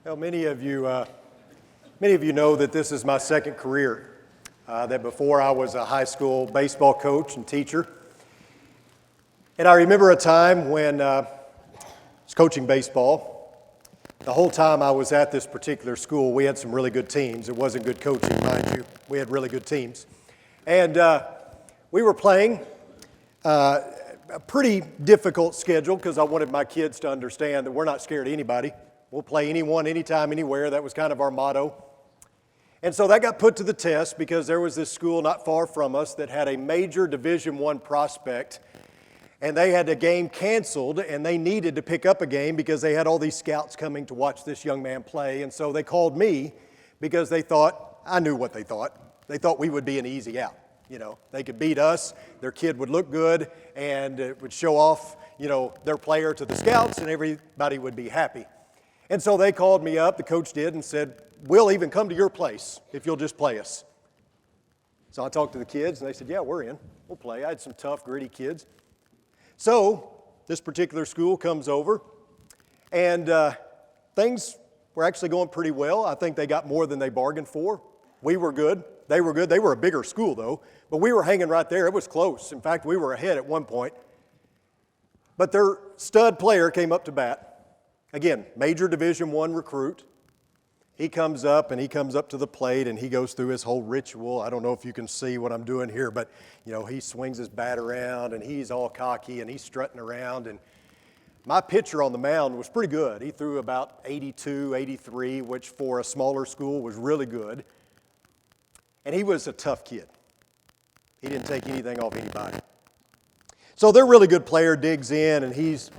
Well, many of you know that this is my second career. That before I was a high school baseball coach and teacher. And I remember a time when I was coaching baseball. The whole time I was at this particular school, we had some really good teams. It wasn't good coaching, mind you. We had really good teams. And we were playing a pretty difficult schedule because I wanted my kids to understand that we're not scared of anybody. We'll play anyone, anytime, anywhere. That was kind of our motto. And so that got put to the test because there was this school not far from us that had a major Division I prospect, and they had a game canceled, and they needed to pick up a game because they had all these scouts coming to watch this young man play. And so they called me because they thought, I knew what they thought. They thought we would be an easy out. You know, they could beat us, their kid would look good, and it would show off, their player to the scouts, and everybody would be happy. And so they called me up, the coach did, and said, we'll even come to your place if you'll just play us. So I talked to the kids, and they said, yeah, we're in. We'll play. I had some tough, gritty kids. So this particular school comes over, and things were actually going pretty well. I think they got more than they bargained for. We were good. They were good. They were a bigger school, though, but we were hanging right there. It was close. In fact, we were ahead at one point. But their stud player came up to bat. Again, major Division I recruit. He comes up to the plate, and he goes through his whole ritual. I don't know if you can see what I'm doing here, but he swings his bat around, and he's all cocky, and he's strutting around. And my pitcher on the mound was pretty good. He threw about 82, 83, which for a smaller school was really good. And he was a tough kid. He didn't take anything off anybody. So their really good player digs in, and he's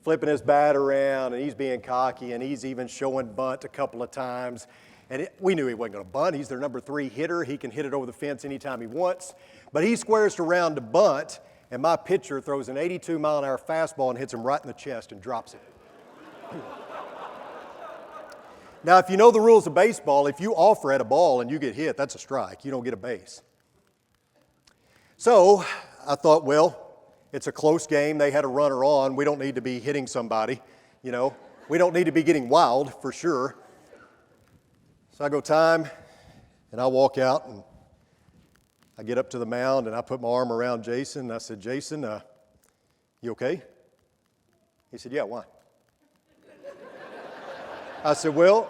flipping his bat around, and he's being cocky, and he's even showing bunt a couple of times. And we knew he wasn't going to bunt. He's their number 3 hitter. He can hit it over the fence anytime he wants. But he squares around to bunt, and my pitcher throws an 82-mile-an-hour fastball and hits him right in the chest and drops it. Now, if you know the rules of baseball, if you offer at a ball and you get hit, that's a strike. You don't get a base. So I thought, well, it's a close game. They had a runner on. We don't need to be hitting somebody, We don't need to be getting wild, for sure. So I go time, and I walk out, and I get up to the mound, and I put my arm around Jason, and I said, Jason, you okay? He said, yeah, why? I said, well,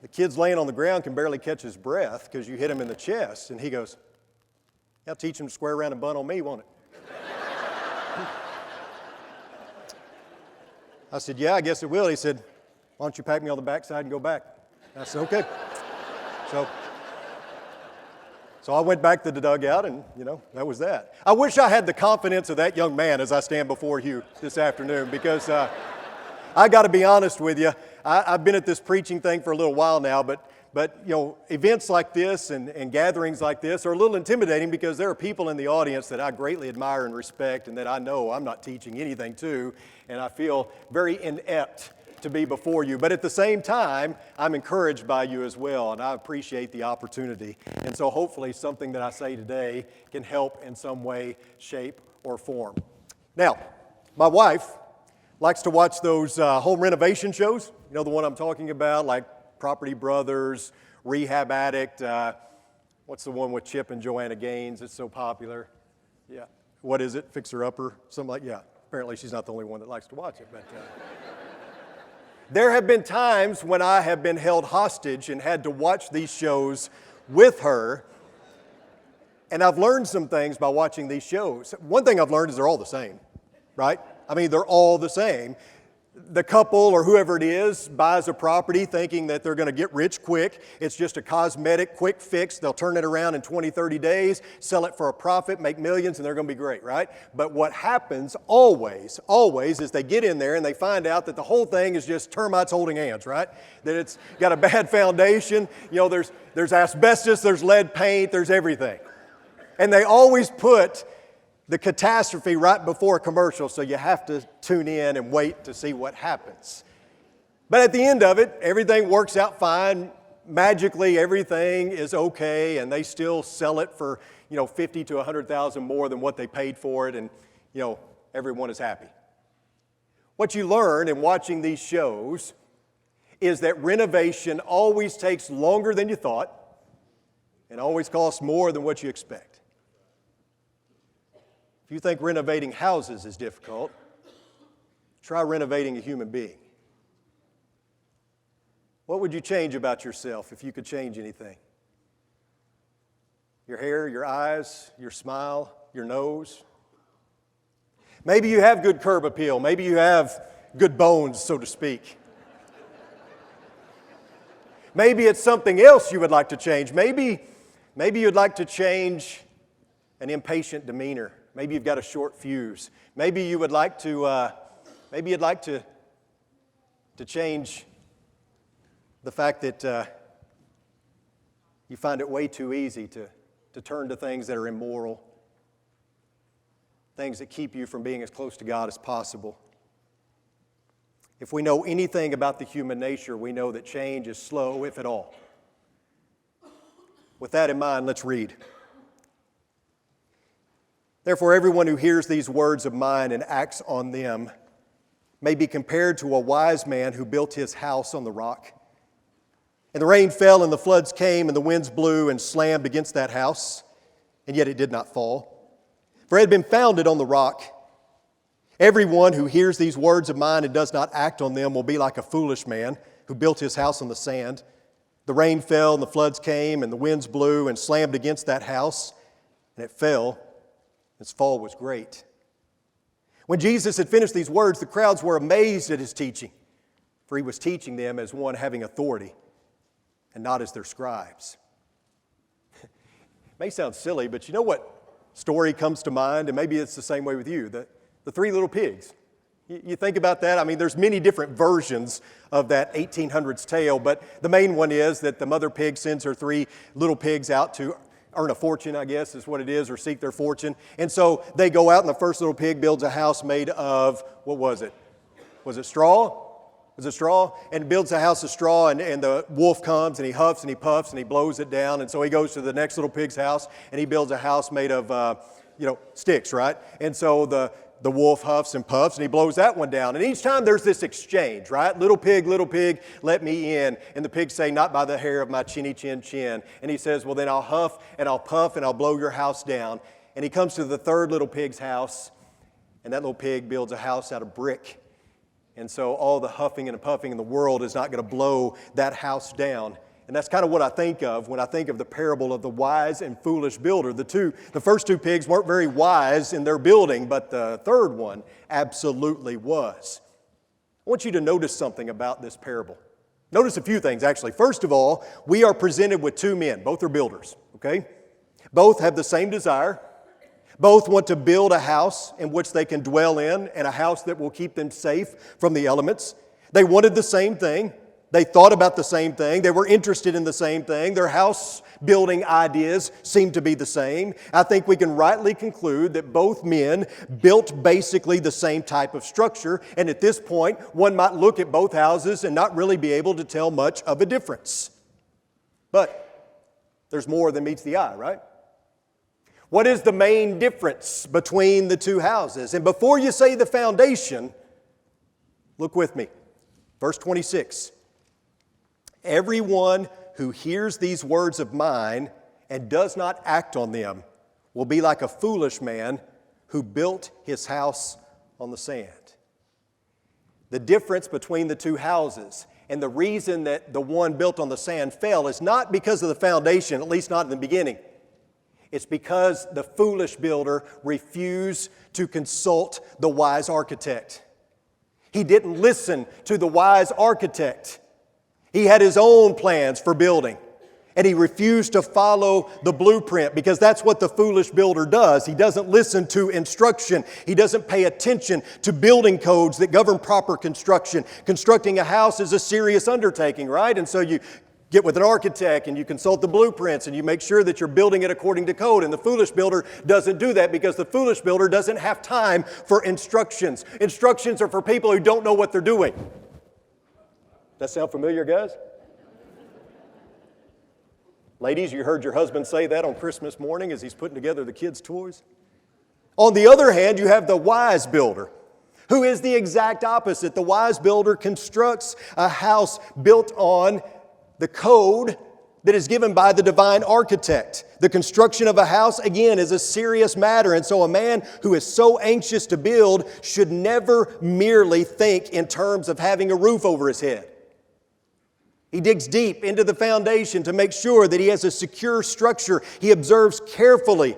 the kid's laying on the ground, can barely catch his breath because you hit him in the chest. And he goes, I'll teach him to square around and bunt on me, won't it? I said, yeah, I guess it will. He said, why don't you pack me on the backside and go back? I said, okay. So I went back to the dugout, and, that was that. I wish I had the confidence of that young man as I stand before you this afternoon, because I got to be honest with you. I've been at this preaching thing for a little while now, but events like this and gatherings like this are a little intimidating because there are people in the audience that I greatly admire and respect and that I know I'm not teaching anything to, and I feel very inept to be before you. But at the same time, I'm encouraged by you as well, and I appreciate the opportunity. And so hopefully something that I say today can help in some way, shape, or form. Now, my wife likes to watch those home renovation shows, the one I'm talking about, like Property Brothers, Rehab Addict. What's the one with Chip and Joanna Gaines? It's so popular. Yeah. What is it? Fixer Upper? Something like, yeah. Apparently she's not the only one that likes to watch it. But there have been times when I have been held hostage and had to watch these shows with her. And I've learned some things by watching these shows. One thing I've learned is they're all the same, right? I mean, they're all the same. The couple or whoever it is buys a property thinking that they're going to get rich quick. It's just a cosmetic quick fix. They'll turn it around in 20, 30 days, sell it for a profit, make millions, and they're going to be great, right? But what happens always is they get in there and they find out that the whole thing is just termites holding hands, right? That it's got a bad foundation. There's asbestos, there's lead paint, there's everything. And they always put the catastrophe right before a commercial, so you have to tune in and wait to see what happens. But at the end of it, everything works out fine. Magically, everything is okay, and they still sell it for, $50,000 to $100,000 more than what they paid for it, and, everyone is happy. What you learn in watching these shows is that renovation always takes longer than you thought and always costs more than what you expect. If you think renovating houses is difficult, try renovating a human being. What would you change about yourself if you could change anything? Your hair, your eyes, your smile, your nose. Maybe you have good curb appeal. Maybe you have good bones, so to speak. Maybe it's something else you would like to change. Maybe you'd like to change an impatient demeanor. Maybe you've got a short fuse. Maybe you would like to, maybe you'd like to change the fact that you find it way too easy to turn to things that are immoral, things that keep you from being as close to God as possible. If we know anything about the human nature, we know that change is slow, if at all. With that in mind, let's read. Therefore, everyone who hears these words of mine and acts on them may be compared to a wise man who built his house on the rock. And the rain fell, and the floods came, and the winds blew and slammed against that house, and yet it did not fall. For it had been founded on the rock. Everyone who hears these words of mine and does not act on them will be like a foolish man who built his house on the sand. The rain fell, and the floods came, and the winds blew and slammed against that house, and it fell. Its fall was great. When Jesus had finished these words, the crowds were amazed at his teaching, for he was teaching them as one having authority and not as their scribes. It may sound silly, but you know what story comes to mind? And maybe it's the same way with you. The three little pigs. You think about that? I mean, there's many different versions of that 1800s tale, but the main one is that the mother pig sends her three little pigs out to earn a fortune, I guess is what it is, or seek their fortune. And so they go out, and the first little pig builds a house made of, what was it? Was it straw? Was it straw? And builds a house of straw, and the wolf comes, and he huffs, and he puffs, and he blows it down. And so he goes to the next little pig's house, and he builds a house made of, sticks, right? And so the wolf huffs and puffs, and he blows that one down. And each time there's this exchange, right? Little pig, let me in. And the pigs say, not by the hair of my chinny chin chin. And he says, well, then I'll huff and I'll puff and I'll blow your house down. And he comes to the third little pig's house, and that little pig builds a house out of brick. And so all the huffing and puffing in the world is not going to blow that house down. And that's kind of what I think of when I think of the parable of the wise and foolish builder. The first two pigs weren't very wise in their building, but the third one absolutely was. I want you to notice something about this parable. Notice a few things, actually. First of all, we are presented with two men. Both are builders, okay? Both have the same desire. Both want to build a house in which they can dwell in, and a house that will keep them safe from the elements. They wanted the same thing. They thought about the same thing. They were interested in the same thing. Their house building ideas seemed to be the same. I think we can rightly conclude that both men built basically the same type of structure. And at this point, one might look at both houses and not really be able to tell much of a difference. But there's more than meets the eye, right? What is the main difference between the two houses? And before you say the foundation, look with me. Verse 26. Everyone who hears these words of mine and does not act on them will be like a foolish man who built his house on the sand. The difference between the two houses and the reason that the one built on the sand fell is not because of the foundation, at least not in the beginning. It's because the foolish builder refused to consult the wise architect. He didn't listen to the wise architect. He had his own plans for building, and he refused to follow the blueprint because that's what the foolish builder does. He doesn't listen to instruction. He doesn't pay attention to building codes that govern proper construction. Constructing a house is a serious undertaking, right? And so you get with an architect and you consult the blueprints and you make sure that you're building it according to code. And the foolish builder doesn't do that because the foolish builder doesn't have time for instructions. Instructions are for people who don't know what they're doing. That sound familiar, guys? Ladies, you heard your husband say that on Christmas morning as he's putting together the kids' toys. On the other hand, you have the wise builder who is the exact opposite. The wise builder constructs a house built on the code that is given by the divine architect. The construction of a house, again, is a serious matter. And so a man who is so anxious to build should never merely think in terms of having a roof over his head. He digs deep into the foundation to make sure that he has a secure structure. He observes carefully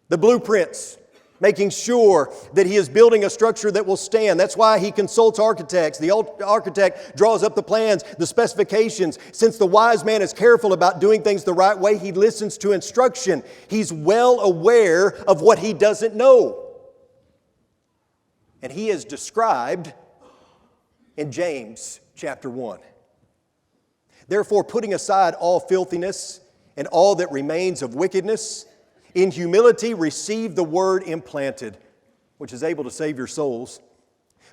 the blueprints, making sure that he is building a structure that will stand. That's why he consults architects. The architect draws up the plans, the specifications. Since the wise man is careful about doing things the right way, he listens to instruction. He's well aware of what he doesn't know. And he is described in James chapter 1. Therefore, putting aside all filthiness and all that remains of wickedness, in humility receive the word implanted, which is able to save your souls.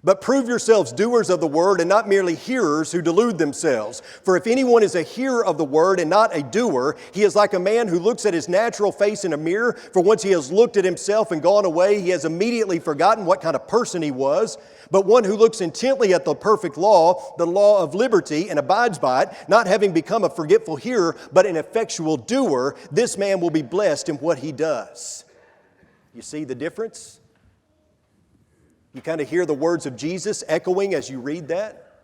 But prove yourselves doers of the word and not merely hearers who delude themselves. For if anyone is a hearer of the word and not a doer, he is like a man who looks at his natural face in a mirror. For once he has looked at himself and gone away, he has immediately forgotten what kind of person he was. But one who looks intently at the perfect law, the law of liberty, and abides by it, not having become a forgetful hearer, but an effectual doer, this man will be blessed in what he does. You see the difference? You kind of hear the words of Jesus echoing as you read that.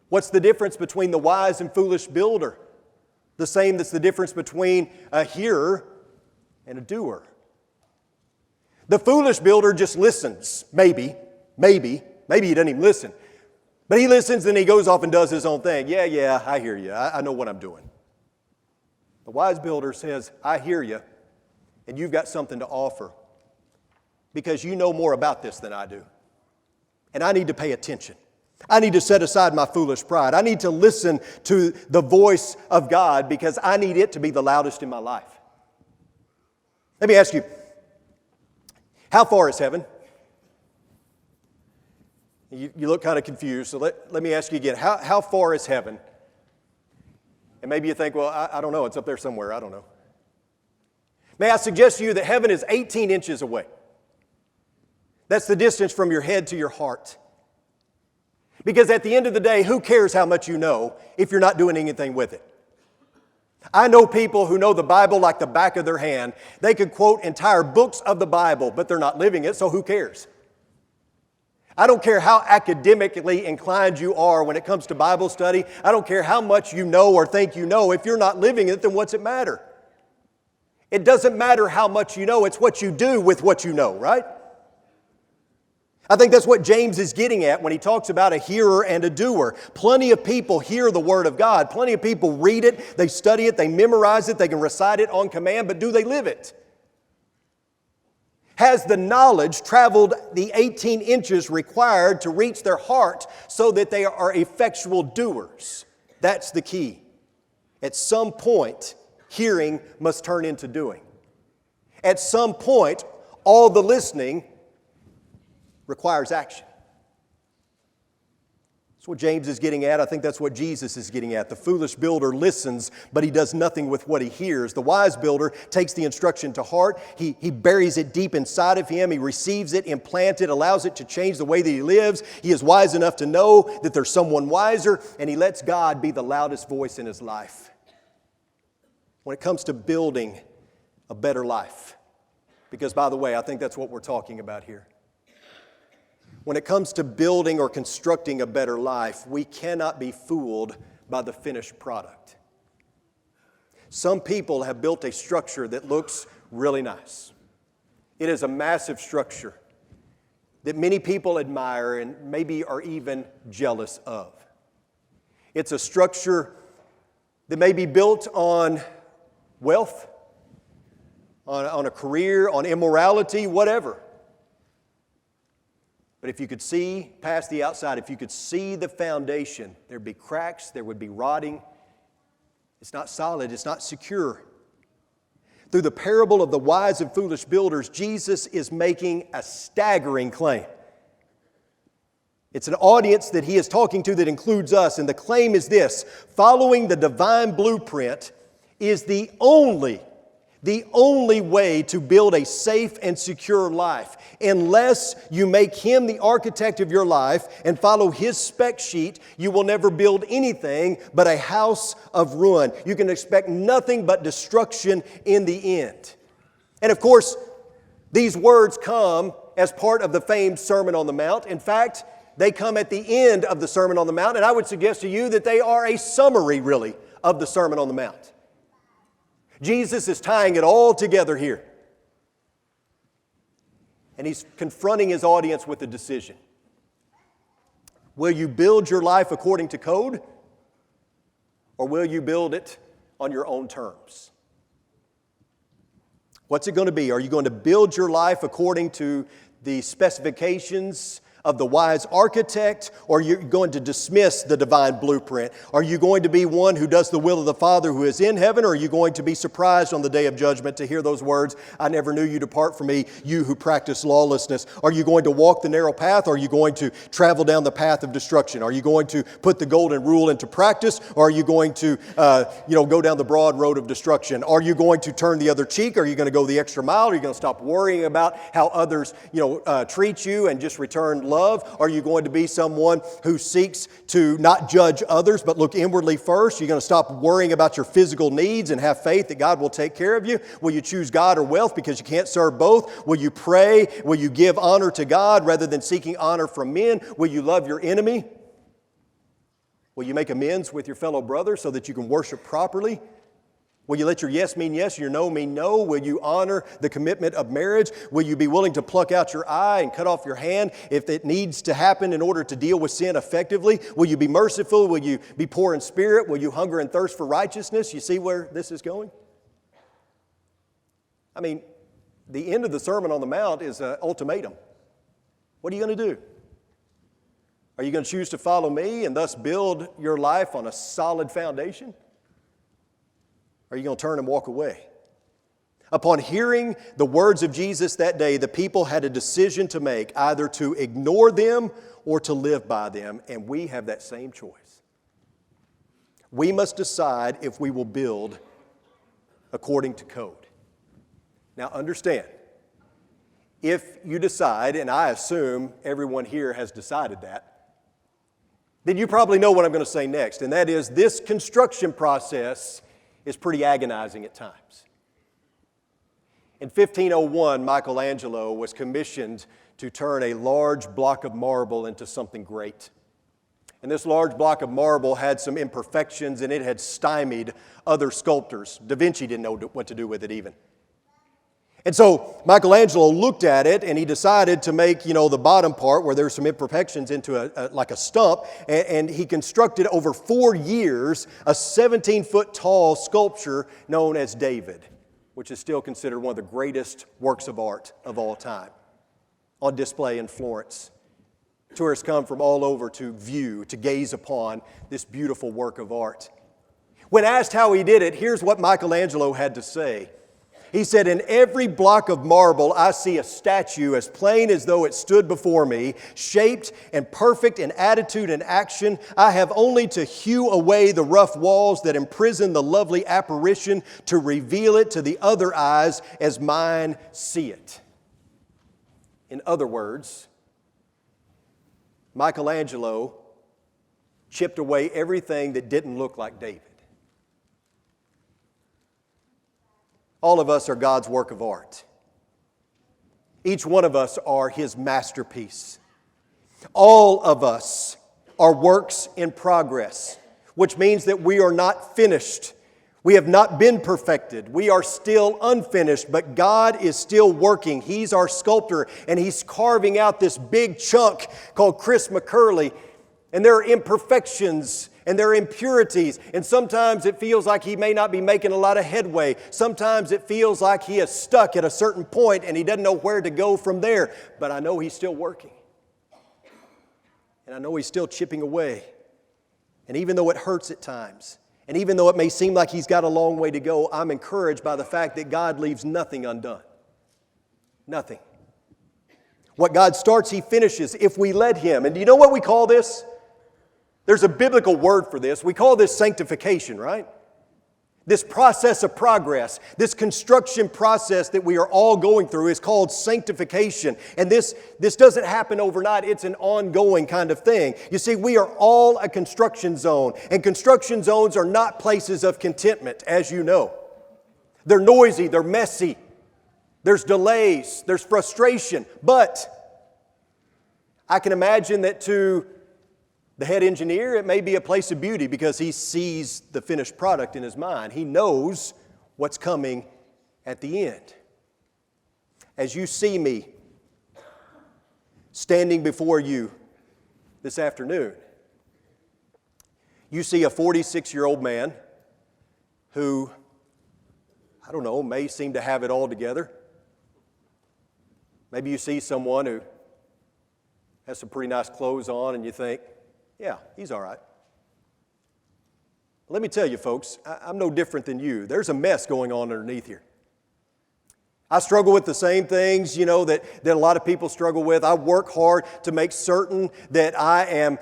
What's the difference between the wise and foolish builder? The same that's the difference between a hearer and a doer. The foolish builder just listens, maybe he doesn't even listen. But he listens and he goes off and does his own thing. Yeah, I hear you. I know what I'm doing. The wise builder says, I hear you, and you've got something to offer because you know more about this than I do. And I need to pay attention. I need to set aside my foolish pride. I need to listen to the voice of God because I need it to be the loudest in my life. Let me ask you, how far is heaven? You look kind of confused, so let me ask you again. How far is heaven? And maybe you think, well, I don't know. It's up there somewhere. I don't know. May I suggest to you that heaven is 18 inches away. That's the distance from your head to your heart. Because at the end of the day, who cares how much you know if you're not doing anything with it? I know people who know the Bible like the back of their hand. They could quote entire books of the Bible, but they're not living it, so who cares? I don't care how academically inclined you are when it comes to Bible study. I don't care how much you know or think you know. If you're not living it, then what's it matter? It doesn't matter how much you know. It's what you do with what you know, right? I think that's what James is getting at when he talks about a hearer and a doer. Plenty of people hear the Word of God. Plenty of people read it, they study it, they memorize it, they can recite it on command, but do they live it? Has the knowledge traveled the 18 inches required to reach their heart so that they are effectual doers? That's the key. At some point, hearing must turn into doing. At some point, all the listening requires action. That's what James is getting at. I think that's what Jesus is getting at. The foolish builder listens, but he does nothing with what he hears. The wise builder takes the instruction to heart. He buries it deep inside of him. He receives it, implants it, allows it to change the way that he lives. He is wise enough to know that there's someone wiser, and he lets God be the loudest voice in his life. When it comes to building a better life, because by the way, I think that's what we're talking about here. When it comes to building or constructing a better life, we cannot be fooled by the finished product. Some people have built a structure that looks really nice. It is a massive structure that many people admire and maybe are even jealous of. It's a structure that may be built on wealth, on a career, on immorality, whatever. But if you could see past the outside, if you could see the foundation, there'd be cracks, there would be rotting. It's not solid, it's not secure. Through the parable of the wise and foolish builders, Jesus is making a staggering claim. It's an audience that he is talking to that includes us, and the claim is this: following the divine blueprint is the only the only way to build a safe and secure life. Unless you make Him the architect of your life and follow His spec sheet, you will never build anything but a house of ruin. You can expect nothing but destruction in the end. And of course, these words come as part of the famed Sermon on the Mount. In fact, they come at the end of the Sermon on the Mount, and I would suggest to you that they are a summary, really, of the Sermon on the Mount. Jesus is tying it all together here. And He's confronting His audience with a decision. Will you build your life according to code, or will you build it on your own terms? What's it going to be? Are you going to build your life according to the specifications of the wise architect, or are you going to dismiss the divine blueprint? Are you going to be one who does the will of the Father who is in heaven, or are you going to be surprised on the day of judgment to hear those words, I never knew you, depart from me, you who practice lawlessness? Are you going to walk the narrow path, or are you going to travel down the path of destruction? Are you going to put the golden rule into practice, or are you going to go down the broad road of destruction? Are you going to turn the other cheek? Are you going to go the extra mile? Are you going to stop worrying about how others treat you and just return love? Are you going to be someone who seeks to not judge others but look inwardly first? You're going to stop worrying about your physical needs and have faith that God will take care of you? Will you choose God or wealth because you can't serve both? Will you pray? Will you give honor to God rather than seeking honor from men? Will you love your enemy? Will you make amends with your fellow brother so that you can worship properly? Will you let your yes mean yes and your no mean no? Will you honor the commitment of marriage? Will you be willing to pluck out your eye and cut off your hand if it needs to happen in order to deal with sin effectively? Will you be merciful? Will you be poor in spirit? Will you hunger and thirst for righteousness? You see where this is going? I mean, the end of the Sermon on the Mount is an ultimatum. What are you going to do? Are you going to choose to follow me and thus build your life on a solid foundation? Or are you going to turn and walk away? Upon hearing the words of Jesus that day, the people had a decision to make, either to ignore them or to live by them, and we have that same choice. We must decide if we will build according to code. Now understand, if you decide, and I assume everyone here has decided that, then you probably know what I'm going to say next, and that is this construction process is pretty agonizing at times. In 1501, Michelangelo was commissioned to turn a large block of marble into something great. And this large block of marble had some imperfections, and it had stymied other sculptors. Da Vinci didn't know what to do with it even. And so Michelangelo looked at it, and he decided to make, the bottom part where there's some imperfections into a stump, and he constructed over 4 years a 17-foot tall sculpture known as David, which is still considered one of the greatest works of art of all time, on display in Florence. Tourists come from all over to view, to gaze upon this beautiful work of art. When asked how he did it, here's what Michelangelo had to say. He said, in every block of marble, I see a statue as plain as though it stood before me, shaped and perfect in attitude and action. I have only to hew away the rough walls that imprison the lovely apparition to reveal it to the other eyes as mine see it. In other words, Michelangelo chipped away everything that didn't look like David. All of us are God's work of art. Each one of us are His masterpiece. All of us are works in progress, which means that we are not finished. We have not been perfected. We are still unfinished, but God is still working. He's our sculptor, and He's carving out this big chunk called Chris McCurley. And there are imperfections and there are impurities. And sometimes it feels like he may not be making a lot of headway. Sometimes it feels like he is stuck at a certain point and he doesn't know where to go from there. But I know he's still working. And I know he's still chipping away. And even though it hurts at times, and even though it may seem like he's got a long way to go, I'm encouraged by the fact that God leaves nothing undone. Nothing. What God starts, He finishes if we let Him. And do you know what we call this? There's a biblical word for this. We call this sanctification, right? This process of progress, this construction process that we are all going through is called sanctification. And this doesn't happen overnight. It's an ongoing kind of thing. You see, we are all a construction zone. And construction zones are not places of contentment, as you know. They're noisy, they're messy. There's delays, there's frustration. But I can imagine that to the head engineer, it may be a place of beauty because he sees the finished product in his mind. He knows what's coming at the end. As you see me standing before you this afternoon, you see a 46-year-old man who, I don't know, may seem to have it all together. Maybe you see someone who has some pretty nice clothes on and you think, yeah, he's all right. Let me tell you, folks, I'm no different than you. There's a mess going on underneath here. I struggle with the same things, that a lot of people struggle with. I work hard to make certain that I am,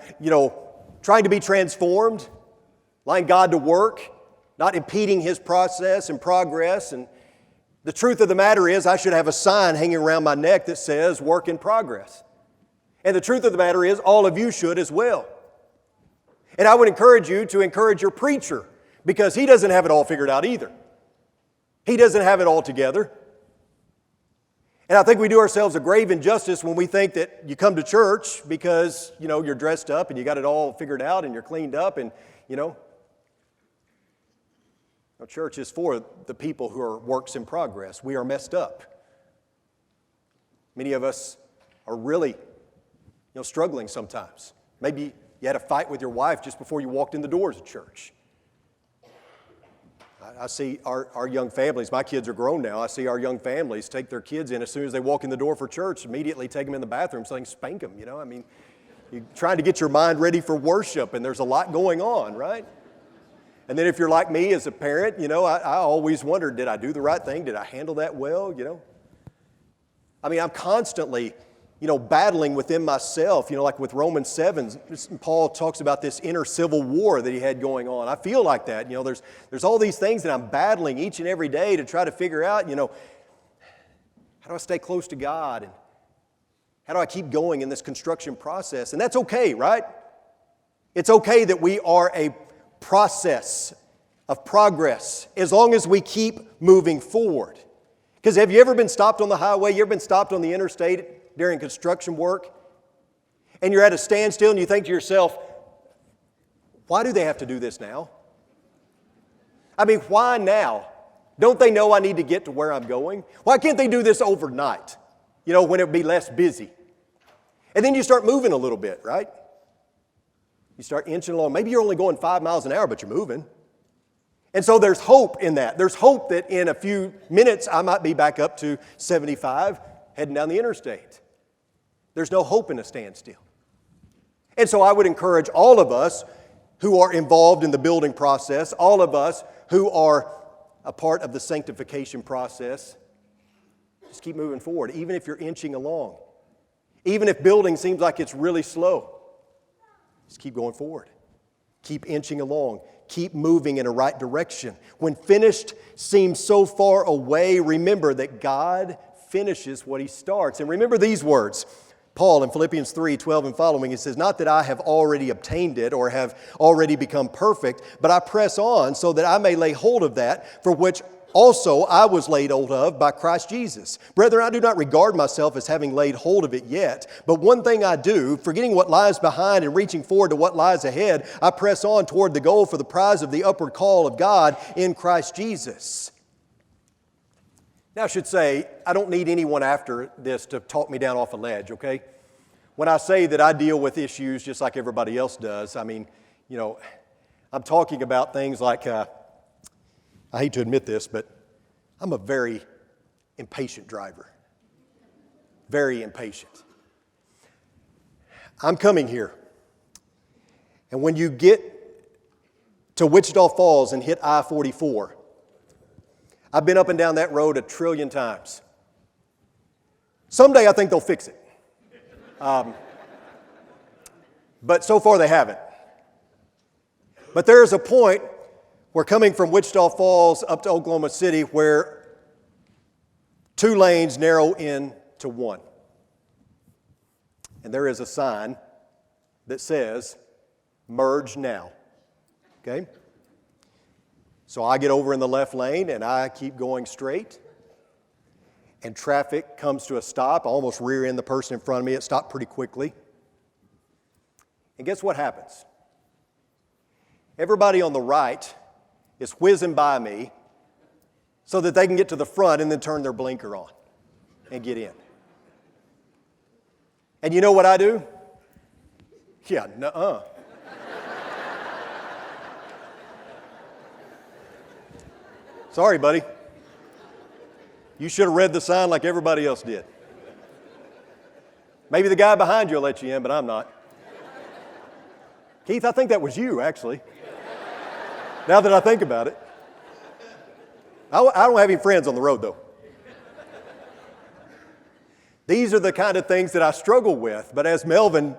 trying to be transformed, allowing God to work, not impeding His process and progress. And the truth of the matter is I should have a sign hanging around my neck that says, work in progress. And the truth of the matter is all of you should as well. And I would encourage you to encourage your preacher because he doesn't have it all figured out either. He doesn't have it all together. And I think we do ourselves a grave injustice when we think that you come to church because, you're dressed up and you got it all figured out and you're cleaned up and, church is for the people who are works in progress. We are messed up. Many of us are really, struggling sometimes. Maybe you had a fight with your wife just before you walked in the doors of church. I see our young families, my kids are grown now, I see our young families take their kids in as soon as they walk in the door for church, immediately take them in the bathroom so they can spank them, You're trying to get your mind ready for worship and there's a lot going on, right? And then if you're like me as a parent, I always wondered, did I do the right thing? Did I handle that well, I'm constantly battling within myself, like with Romans 7, Paul talks about this inner civil war that he had going on. I feel like that, there's all these things that I'm battling each and every day to try to figure out, how do I stay close to God? And how do I keep going in this construction process? And that's okay, right? It's okay that we are a process of progress as long as we keep moving forward. Because have you ever been stopped on the highway? You ever been stopped on the interstate during construction work, and you're at a standstill and you think to yourself, why do they have to do this now? Why now? Don't they know I need to get to where I'm going? Why can't they do this overnight, when it would be less busy? And then you start moving a little bit, right? You start inching along. Maybe you're only going 5 miles an hour, but you're moving. And so there's hope in that. There's hope that in a few minutes I might be back up to 75 heading down the interstate. There's no hope in a standstill. And so I would encourage all of us who are involved in the building process, all of us who are a part of the sanctification process, just keep moving forward, even if you're inching along. Even if building seems like it's really slow, just keep going forward. Keep inching along. Keep moving in a right direction. When finished seems so far away, remember that God finishes what He starts. And remember these words. Paul in Philippians 3:12 and following, he says, not that I have already obtained it or have already become perfect, but I press on so that I may lay hold of that for which also I was laid hold of by Christ Jesus. Brethren, I do not regard myself as having laid hold of it yet, but one thing I do, forgetting what lies behind and reaching forward to what lies ahead, I press on toward the goal for the prize of the upward call of God in Christ Jesus. Now I should say, I don't need anyone after this to talk me down off a ledge, okay? When I say that I deal with issues just like everybody else does, I'm talking about things like, I hate to admit this, but I'm a very impatient driver. Very impatient. I'm coming here, and when you get to Wichita Falls and hit I-44, I've been up and down that road 1 trillion times. Someday I think they'll fix it. But so far they haven't. But there is a point We're coming from Wichita Falls up to Oklahoma City, where 2 lanes narrow into one. And there is a sign that says, "Merge now." Okay? So I get over in the left lane and I keep going straight. And traffic comes to a stop. I almost rear end the person in front of me. It stopped pretty quickly. And guess what happens? Everybody on the right is whizzing by me so that they can get to the front and then turn their blinker on and get in. And you know what I do? Yeah, nuh-uh. Sorry, buddy. You should have read the sign like everybody else did. Maybe the guy behind you will let you in, but I'm not. Keith, I think that was you, actually. Now that I think about it. I don't have any friends on the road, though. These are the kind of things that I struggle with. But as Melvin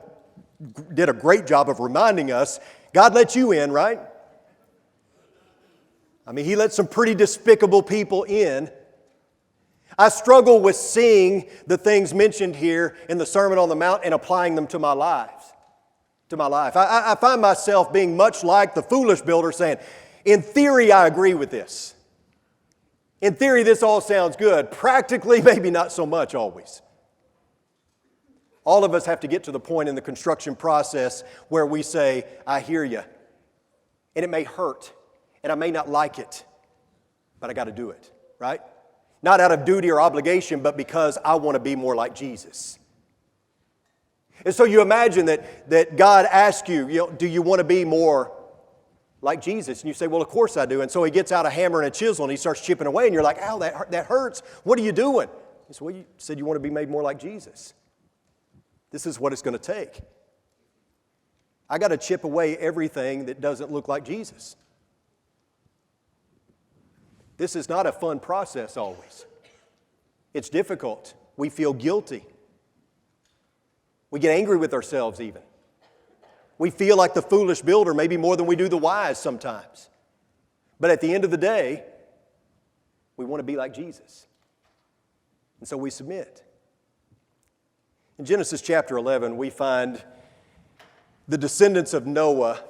did a great job of reminding us, God let you in, right? I mean, He let some pretty despicable people in. I struggle with seeing the things mentioned here in the Sermon on the Mount and applying them to my life. I find myself being much like the foolish builder saying, in theory, I agree with this. In theory, this all sounds good. Practically, maybe not so much always. All of us have to get to the point in the construction process where we say, I hear you. And it may hurt, and I may not like it, but I got to do it, right? Not out of duty or obligation, but because I want to be more like Jesus. And so you imagine that God asks you, do you want to be more like Jesus? And you say, well, of course I do. And so He gets out a hammer and a chisel and He starts chipping away. And you're like, ow, that hurts. What are you doing? He said, well, you said you want to be made more like Jesus. This is what it's going to take. I got to chip away everything that doesn't look like Jesus. This is not a fun process always. It's difficult. We feel guilty. We get angry with ourselves even. We feel like the foolish builder, maybe more than we do the wise sometimes. But at the end of the day, we want to be like Jesus. And so we submit. In Genesis chapter 11, we find the descendants of Noah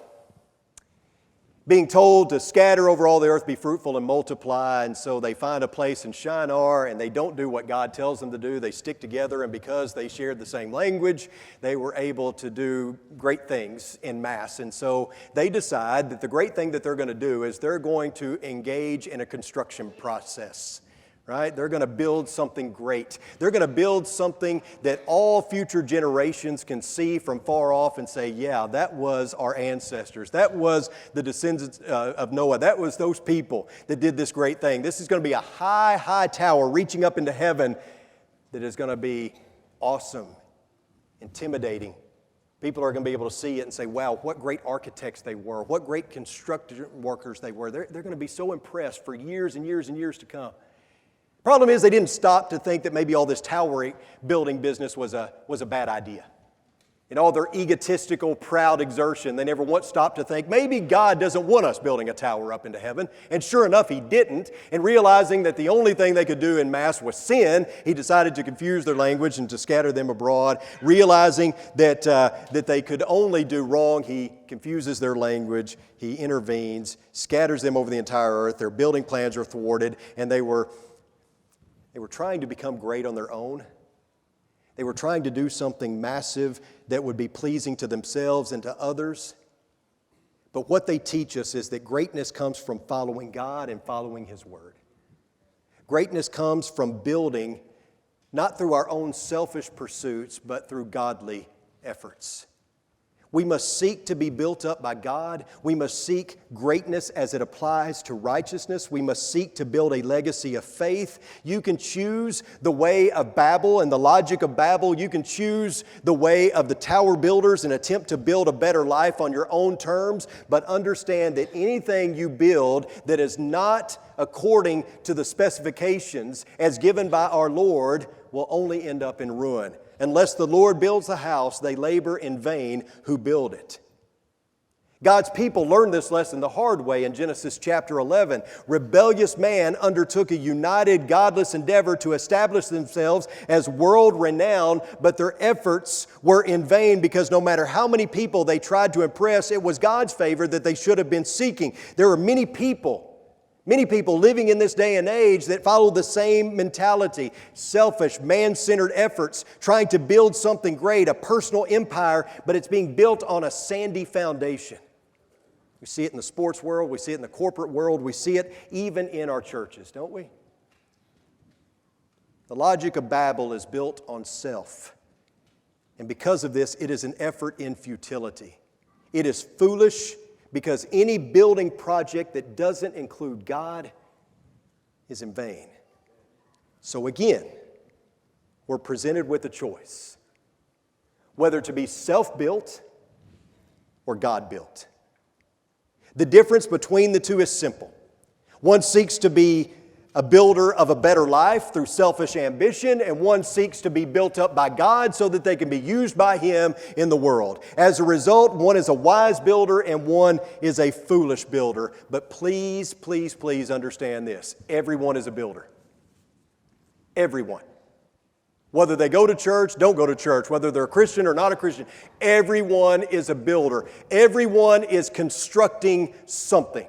being told to scatter over all the earth, be fruitful and multiply. And so they find a place in Shinar, and they don't do what God tells them to do. They stick together, and because they shared the same language, they were able to do great things en masse. And so they decide that the great thing that they're going to do is they're going to engage in a construction process. Right? They're going to build something great. They're going to build something that all future generations can see from far off and say, yeah, that was our ancestors. That was the descendants of Noah. That was those people that did this great thing. This is going to be a high, high tower reaching up into heaven that is going to be awesome, intimidating. People are going to be able to see it and say, wow, what great architects they were. What great construction workers they were. They're going to be so impressed for years and years and years to come. Problem is, they didn't stop to think that maybe all this tower building business was a bad idea. In all their egotistical, proud exertion, they never once stopped to think, maybe God doesn't want us building a tower up into heaven. And sure enough, He didn't. And realizing that the only thing they could do en masse was sin, He decided to confuse their language and to scatter them abroad. Realizing that they could only do wrong, He confuses their language, He intervenes, scatters them over the entire earth. Their building plans are thwarted, and they were trying to become great on their own. They were trying to do something massive that would be pleasing to themselves and to others. But what they teach us is that greatness comes from following God and following His Word. Greatness comes from building not through our own selfish pursuits, but through godly efforts. We must seek to be built up by God. We must seek greatness as it applies to righteousness. We must seek to build a legacy of faith. You can choose the way of Babel and the logic of Babel. You can choose the way of the tower builders and attempt to build a better life on your own terms. But understand that anything you build that is not according to the specifications as given by our Lord will only end up in ruin. Unless the Lord builds the house, they labor in vain who build it. God's people learned this lesson the hard way in Genesis chapter 11. Rebellious man undertook a united, godless endeavor to establish themselves as world-renowned, but their efforts were in vain because no matter how many people they tried to impress, it was God's favor that they should have been seeking. There are many people living in this day and age that follow the same mentality. Selfish, man-centered efforts, trying to build something great, a personal empire, but it's being built on a sandy foundation. We see it in the sports world, we see it in the corporate world, we see it even in our churches, don't we? The logic of Babel is built on self. And because of this, it is an effort in futility. It is foolish because any building project that doesn't include God is in vain. So again, we're presented with a choice, whether to be self-built or God-built. The difference between the two is simple. One seeks to be a builder of a better life through selfish ambition, and one seeks to be built up by God so that they can be used by Him in the world. As a result, one is a wise builder and one is a foolish builder. But please, please, please understand this. Everyone is a builder. Everyone. Whether they go to church, don't go to church, whether they're a Christian or not a Christian, everyone is a builder. Everyone is constructing something.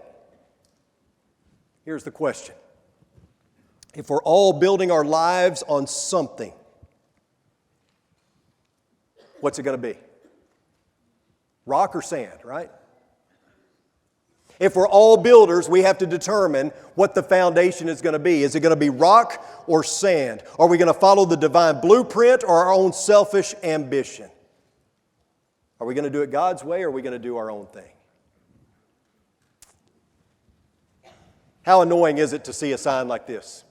Here's the question. If we're all building our lives on something, what's it going to be? Rock or sand, right? If we're all builders, we have to determine what the foundation is going to be. Is it going to be rock or sand? Are we going to follow the divine blueprint or our own selfish ambition? Are we going to do it God's way or are we going to do our own thing? How annoying is it to see a sign like this?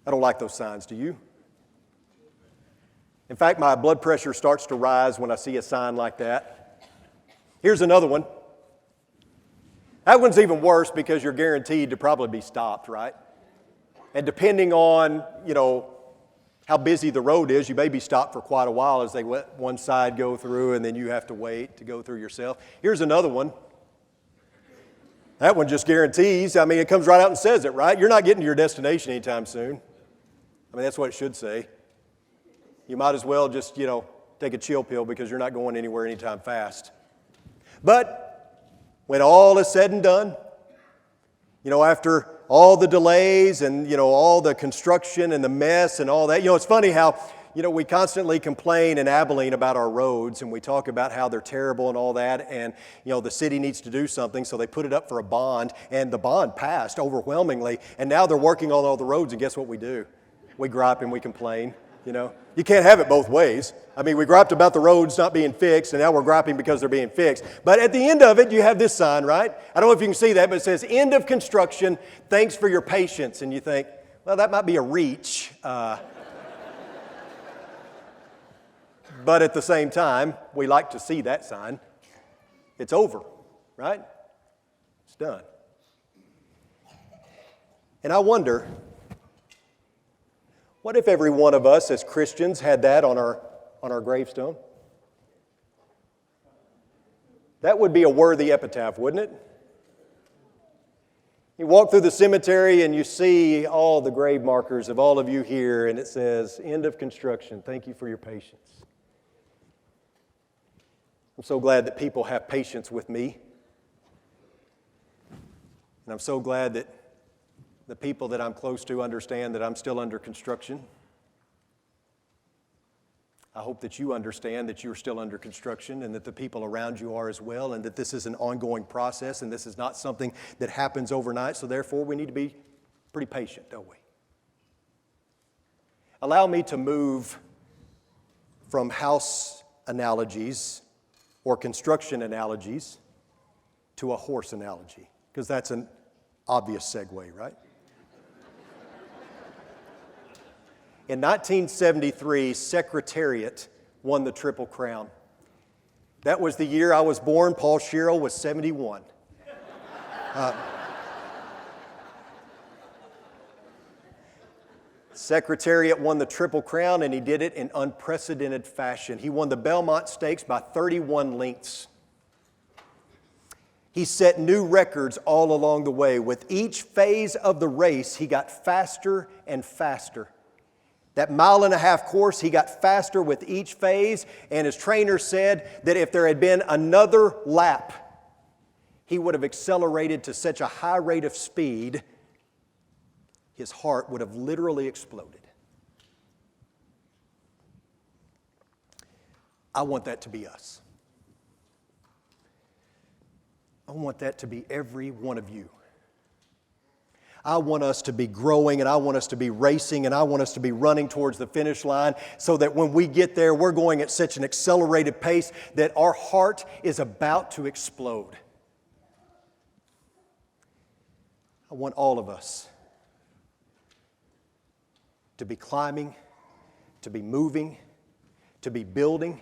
I don't like those signs, do you? In fact, my blood pressure starts to rise when I see a sign like that. Here's another one. That one's even worse because you're guaranteed to probably be stopped, right? And depending on, how busy the road is, you may be stopped for quite a while as they let one side go through and then you have to wait to go through yourself. Here's another one. That one just guarantees, it comes right out and says it, right? You're not getting to your destination anytime soon. That's what it should say. You might as well just, take a chill pill because you're not going anywhere anytime fast. But when all is said and done, after all the delays and, all the construction and the mess and all that, it's funny how, we constantly complain in Abilene about our roads and we talk about how they're terrible and all that and, the city needs to do something, so they put it up for a bond and the bond passed overwhelmingly and now they're working on all the roads and guess what we do? We gripe and we complain. You can't have it both ways. We griped about the roads not being fixed, and now we're griping because they're being fixed. But at the end of it, you have this sign, right? I don't know if you can see that, but it says, "End of construction, thanks for your patience." And you think, well, that might be a reach. But at the same time, we like to see that sign. It's over, right? It's done. And I wonder, what if every one of us as Christians had that on our gravestone? That would be a worthy epitaph, wouldn't it? You walk through the cemetery and you see all the grave markers of all of you here, and it says, "End of construction. Thank you for your patience." I'm so glad that people have patience with me. And I'm so glad that the people that I'm close to understand that I'm still under construction. I hope that you understand that you're still under construction and that the people around you are as well, and that this is an ongoing process and this is not something that happens overnight, so therefore we need to be pretty patient, don't we? Allow me to move from house analogies or construction analogies to a horse analogy, because that's an obvious segue, right? In 1973, Secretariat won the Triple Crown. That was the year I was born. Paul Sherrill was 71. Secretariat won the Triple Crown, and he did it in unprecedented fashion. He won the Belmont Stakes by 31 lengths. He set new records all along the way. With each phase of the race, he got faster and faster. That 1.5-mile course, he got faster with each phase, and his trainer said that if there had been another lap, he would have accelerated to such a high rate of speed, his heart would have literally exploded. I want that to be us. I want that to be every one of you. I want us to be growing, and I want us to be racing, and I want us to be running towards the finish line so that when we get there, we're going at such an accelerated pace that our heart is about to explode. I want all of us to be climbing, to be moving, to be building,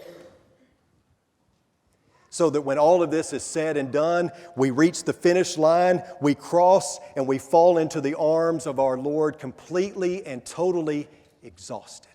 so that when all of this is said and done, we reach the finish line, we cross, and we fall into the arms of our Lord completely and totally exhausted.